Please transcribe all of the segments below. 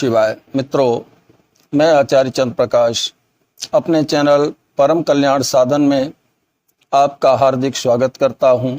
शिवाय। मित्रों, मैं आचार्य चंद्र प्रकाश अपने चैनल परम कल्याण साधन में आपका हार्दिक स्वागत करता हूं।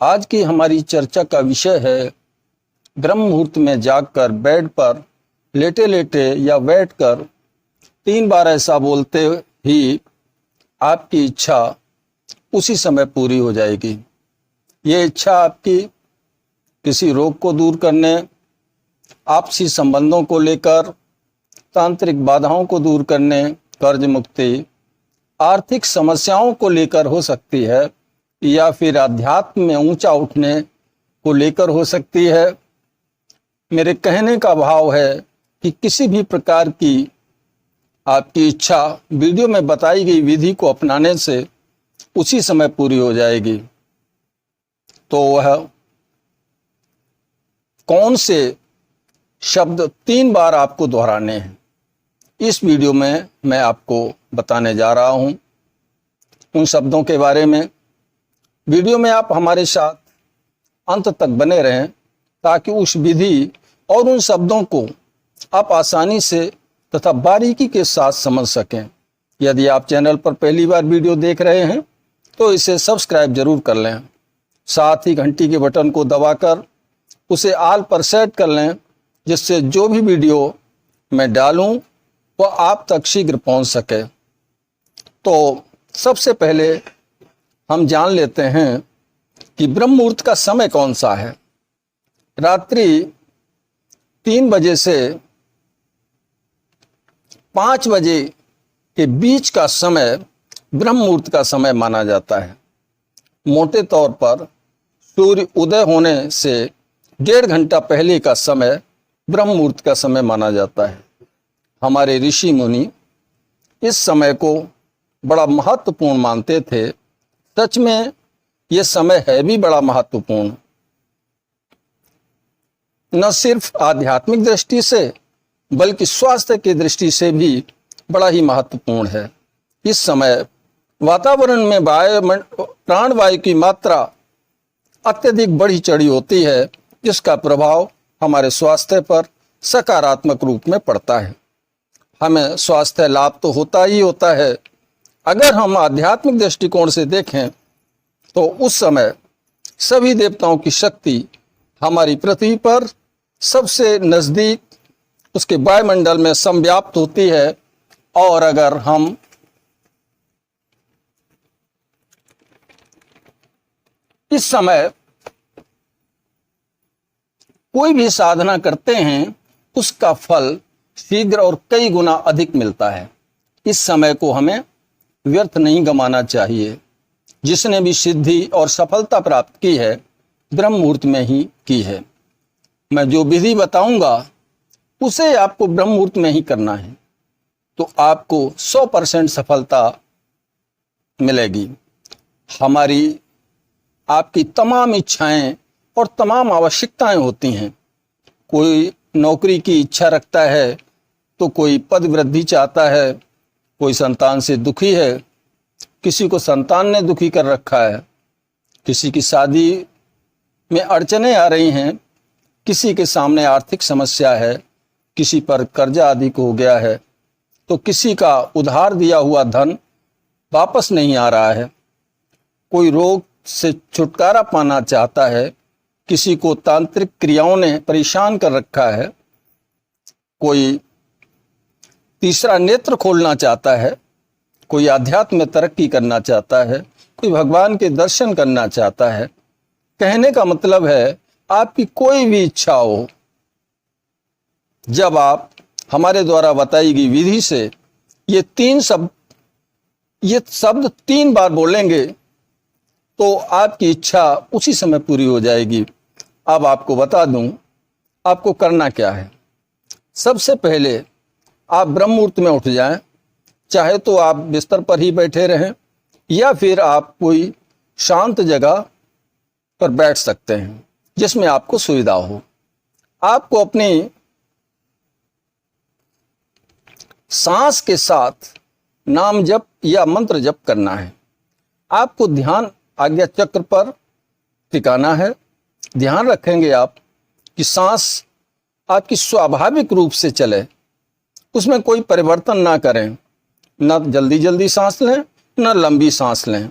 आज की हमारी चर्चा का विषय है ब्रह्म मुहूर्त में जागकर बेड पर लेटे लेटे या बैठकर 3 बार ऐसा बोलते ही आपकी इच्छा उसी समय पूरी हो जाएगी। ये इच्छा आपकी किसी रोग को दूर करने, आपसी संबंधों को लेकर, तांत्रिक बाधाओं को दूर करने, कर्ज मुक्ति, आर्थिक समस्याओं को लेकर हो सकती है या फिर अध्यात्म में ऊंचा उठने को लेकर हो सकती है। मेरे कहने का भाव है कि किसी भी प्रकार की आपकी इच्छा वीडियो में बताई गई विधि को अपनाने से उसी समय पूरी हो जाएगी। तो वह कौन से शब्द 3 बार आपको दोहराने हैं, इस वीडियो में मैं आपको बताने जा रहा हूं। उन शब्दों के बारे में वीडियो में आप हमारे साथ अंत तक बने रहें ताकि उस विधि और उन शब्दों को आप आसानी से तथा बारीकी के साथ समझ सकें। यदि आप चैनल पर पहली बार वीडियो देख रहे हैं तो इसे सब्सक्राइब जरूर कर लें। साथ ही घंटी के बटन को दबाकर उसे ऑल पर सेट कर लें, जिससे जो भी वीडियो मैं डालूं वह आप तक शीघ्र पहुंच सके। तो सबसे पहले हम जान लेते हैं कि ब्रह्म मुहूर्त का समय कौन सा है। रात्रि 3 बजे से 5 बजे के बीच का समय ब्रह्म मुहूर्त का समय माना जाता है। मोटे तौर पर सूर्य उदय होने से 1.5 घंटा पहले का समय ब्रह्म मुहूर्त का समय माना जाता है। हमारे ऋषि मुनि इस समय को बड़ा महत्वपूर्ण मानते थे। सच में यह समय है भी बड़ा महत्वपूर्ण, न सिर्फ आध्यात्मिक दृष्टि से बल्कि स्वास्थ्य की दृष्टि से भी बड़ा ही महत्वपूर्ण है। इस समय वातावरण में प्राणवायु की मात्रा अत्यधिक बढ़ी चढ़ी होती है, जिसका प्रभाव हमारे स्वास्थ्य पर सकारात्मक रूप में पड़ता है। हमें स्वास्थ्य लाभ तो होता ही होता है। अगर हम आध्यात्मिक दृष्टिकोण से देखें तो उस समय सभी देवताओं की शक्ति हमारी पृथ्वी पर सबसे नजदीक उसके वायुमंडल में समव्याप्त होती है। और अगर हम इस समय कोई भी साधना करते हैं उसका फल शीघ्र और कई गुना अधिक मिलता है। इस समय को हमें व्यर्थ नहीं गंवाना चाहिए। जिसने भी सिद्धि और सफलता प्राप्त की है ब्रह्म मुहूर्त में ही की है। मैं जो विधि बताऊंगा उसे आपको ब्रह्म मुहूर्त में ही करना है, तो आपको 100% सफलता मिलेगी। हमारी आपकी तमाम इच्छाएं और तमाम आवश्यकताएं होती हैं। कोई नौकरी की इच्छा रखता है, तो कोई पद वृद्धि चाहता है, कोई संतान से दुखी है, किसी को संतान ने दुखी कर रखा है, किसी की शादी में अड़चनें आ रही हैं, किसी के सामने आर्थिक समस्या है, किसी पर कर्जा अधिक हो गया है, तो किसी का उधार दिया हुआ धन वापस नहीं आ रहा है, कोई रोग से छुटकारा पाना चाहता है, किसी को तांत्रिक क्रियाओं ने परेशान कर रखा है, कोई तीसरा नेत्र खोलना चाहता है, कोई आध्यात्म में तरक्की करना चाहता है, कोई भगवान के दर्शन करना चाहता है। कहने का मतलब है आपकी कोई भी इच्छा हो, जब आप हमारे द्वारा बताई गई विधि से ये शब्द 3 बार बोलेंगे तो आपकी इच्छा उसी समय पूरी हो जाएगी। अब आपको बता दूं आपको करना क्या है। सबसे पहले आप ब्रह्म मुहूर्त में उठ जाएं, चाहे तो आप बिस्तर पर ही बैठे रहें या फिर आप कोई शांत जगह पर बैठ सकते हैं जिसमें आपको सुविधा हो। आपको अपनी सांस के साथ नाम जप या मंत्र जप करना है। आपको ध्यान आज्ञा चक्र पर टिकाना है। ध्यान रखेंगे आप कि सांस आपकी स्वाभाविक रूप से चले, उसमें कोई परिवर्तन ना करें, न जल्दी जल्दी सांस लें न लंबी सांस लें।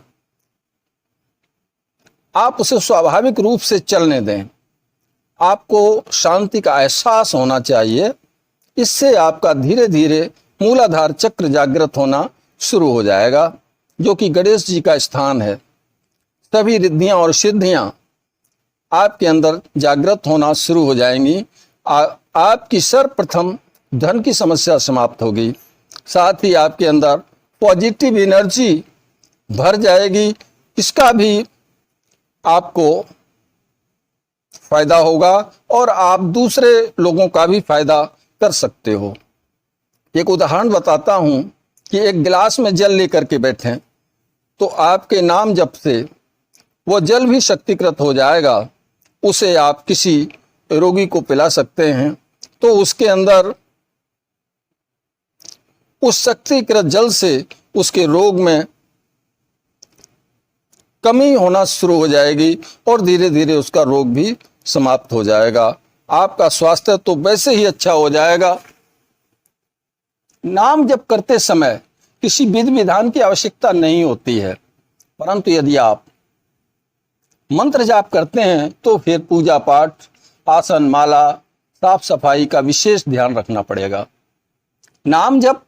आप उसे स्वाभाविक रूप से चलने दें। आपको शांति का एहसास होना चाहिए। इससे आपका धीरे धीरे मूलाधार चक्र जागृत होना शुरू हो जाएगा, जो कि गणेश जी का स्थान है। सभी रिद्धियां और सिद्धियां आपके अंदर जागृत होना शुरू हो जाएंगी। आपकी सर्वप्रथम धन की समस्या समाप्त होगी। साथ ही आपके अंदर पॉजिटिव एनर्जी भर जाएगी। इसका भी आपको फायदा होगा और आप दूसरे लोगों का भी फायदा कर सकते हो। एक उदाहरण बताता हूं कि एक गिलास में जल लेकर के बैठें तो आपके नाम जप से वो जल भी शक्तिकृत हो जाएगा। उसे आप किसी रोगी को पिला सकते हैं तो उसके अंदर उस शक्तिकृत जल से उसके रोग में कमी होना शुरू हो जाएगी और धीरे धीरे उसका रोग भी समाप्त हो जाएगा। आपका स्वास्थ्य तो वैसे ही अच्छा हो जाएगा। नाम जप करते समय किसी विधि विधान की आवश्यकता नहीं होती है, परंतु यदि आप मंत्र जाप करते हैं तो फिर पूजा पाठ, आसन, माला, साफ सफाई का विशेष ध्यान रखना पड़ेगा। नाम जप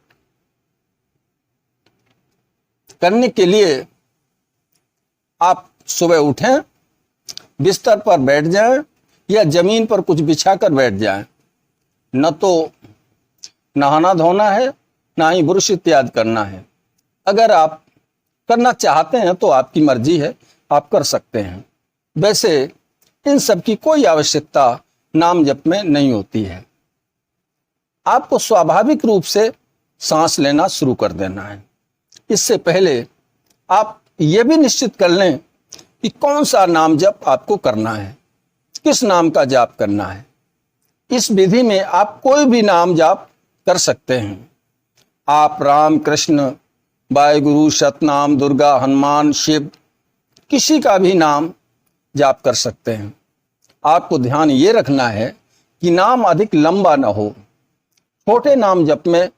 करने के लिए आप सुबह उठें, बिस्तर पर बैठ जाएं या जमीन पर कुछ बिछाकर बैठ जाएं। न तो नहाना धोना है, ना ही ब्रश इत्यादि करना है। अगर आप करना चाहते हैं तो आपकी मर्जी है, आप कर सकते हैं। वैसे इन सब की कोई आवश्यकता नाम जप में नहीं होती है। आपको स्वाभाविक रूप से सांस लेना शुरू कर देना है। इससे पहले आप ये भी निश्चित कर लें कि कौन सा नाम जप आपको करना है, किस नाम का जाप करना है। इस विधि में आप कोई भी नाम जाप कर सकते हैं। आप राम, कृष्ण, वाहेगुरु, सतनाम, दुर्गा, हनुमान, शिव, किसी का भी नाम जाप कर सकते हैं। आपको ध्यान ये रखना है कि नाम अधिक लंबा ना हो। छोटे नाम जप में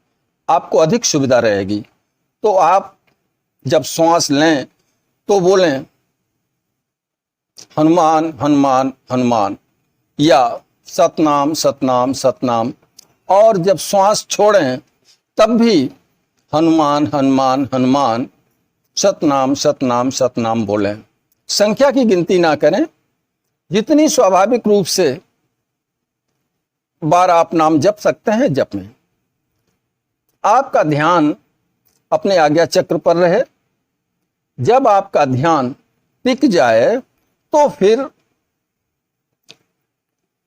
आपको अधिक सुविधा रहेगी। तो आप जब श्वास लें तो बोलें हनुमान हनुमान हनुमान या सतनाम सतनाम सतनाम, और जब श्वास छोड़ें तब भी हनुमान हनुमान हनुमान, सतनाम सतनाम सतनाम बोलें। संख्या की गिनती ना करें, जितनी स्वाभाविक रूप से बार आप नाम जप सकते हैं जप में। आपका ध्यान अपने आज्ञा चक्र पर रहे। जब आपका ध्यान टिक जाए तो फिर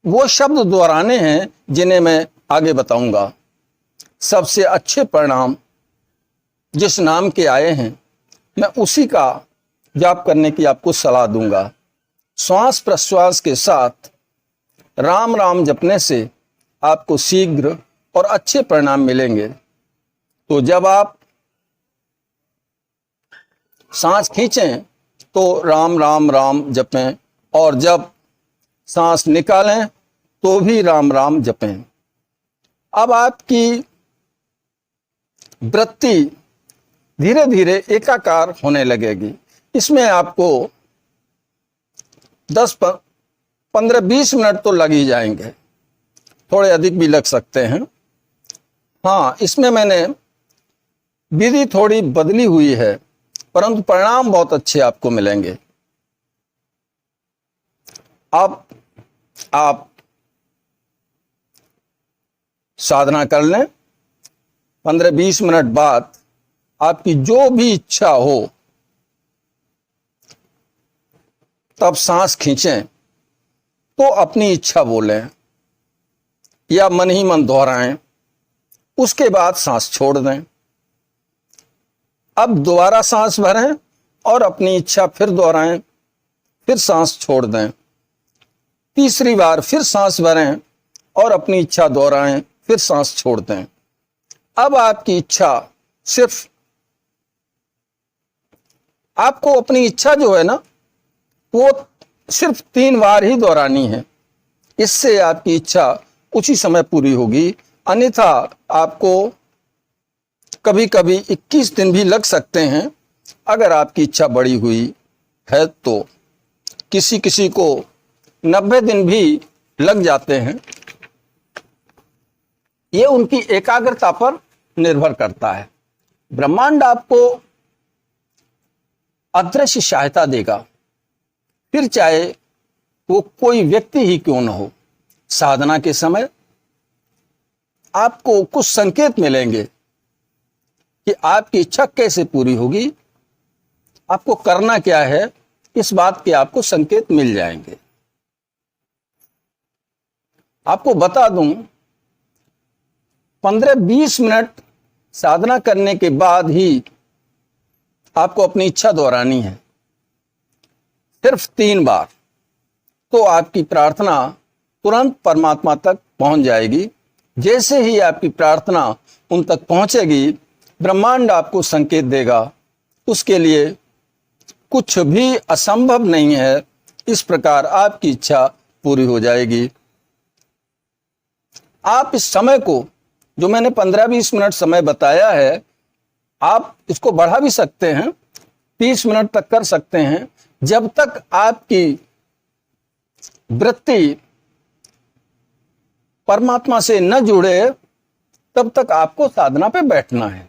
वो शब्द दोहराने हैं जिन्हें मैं आगे बताऊंगा। सबसे अच्छे परिणाम जिस नाम के आए हैं मैं उसी का जाप करने की आपको सलाह दूंगा। श्वास प्रश्वास के साथ राम राम जपने से आपको शीघ्र और अच्छे परिणाम मिलेंगे। तो जब आप सांस खींचें तो राम राम राम जपें, और जब सांस निकालें तो भी राम राम जपें। अब आपकी वृत्ति धीरे धीरे एकाकार होने लगेगी। इसमें आपको 10-15-20 मिनट तो लग ही जाएंगे, थोड़े अधिक भी लग सकते हैं। हाँ, इसमें मैंने विधि थोड़ी बदली हुई है, परंतु परिणाम बहुत अच्छे आपको मिलेंगे। अब आप साधना कर लें। 15-20 मिनट बाद आपकी जो भी इच्छा हो तब सांस खींचें तो अपनी इच्छा बोलें या मन ही मन दोहराएं। उसके बाद सांस छोड़ दें। अब दोबारा सांस भरें और अपनी इच्छा फिर दोहराएं, फिर सांस छोड़ दें। तीसरी बार फिर सांस भरें और अपनी इच्छा दोहराएं, फिर सांस छोड़ दें। अब आपकी इच्छा सिर्फ, आपको अपनी इच्छा जो है ना वो सिर्फ 3 बार ही दोहरानी है। इससे आपकी इच्छा उसी समय पूरी होगी। अन्यथा आपको कभी कभी 21 दिन भी लग सकते हैं। अगर आपकी इच्छा बड़ी हुई है तो किसी किसी को 90 दिन भी लग जाते हैं। ये उनकी एकाग्रता पर निर्भर करता है। ब्रह्मांड आपको अदृश्य सहायता देगा, फिर चाहे वो कोई व्यक्ति ही क्यों न हो। साधना के समय आपको कुछ संकेत मिलेंगे कि आपकी इच्छा कैसे पूरी होगी, आपको करना क्या है, इस बात के आपको संकेत मिल जाएंगे। आपको बता दूं, 15-20 मिनट साधना करने के बाद ही आपको अपनी इच्छा दोहरानी है, सिर्फ 3 बार, तो आपकी प्रार्थना तुरंत परमात्मा तक पहुंच जाएगी। जैसे ही आपकी प्रार्थना उन तक पहुंचेगी, ब्रह्मांड आपको संकेत देगा। उसके लिए कुछ भी असंभव नहीं है। इस प्रकार आपकी इच्छा पूरी हो जाएगी। आप इस समय को, जो मैंने 15-20 मिनट समय बताया है, आप इसको बढ़ा भी सकते हैं, 30 मिनट तक कर सकते हैं। जब तक आपकी वृत्ति परमात्मा से न जुड़े, तब तक आपको साधना पे बैठना है।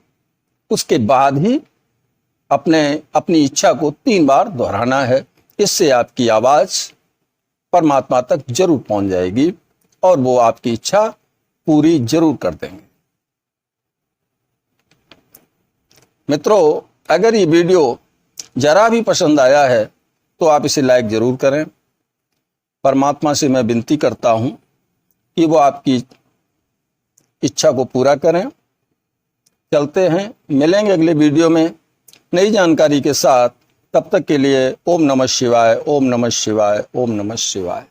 उसके बाद ही अपनी इच्छा को 3 बार दोहराना है। इससे आपकी आवाज परमात्मा तक जरूर पहुंच जाएगी और वो आपकी इच्छा पूरी जरूर कर देंगे। मित्रों, अगर ये वीडियो जरा भी पसंद आया है तो आप इसे लाइक जरूर करें। परमात्मा से मैं विनती करता हूं कि वो आपकी इच्छा को पूरा करें। चलते हैं, मिलेंगे अगले वीडियो में नई जानकारी के साथ। तब तक के लिए ओम नमः शिवाय, ओम नमः शिवाय, ओम नमः शिवाय।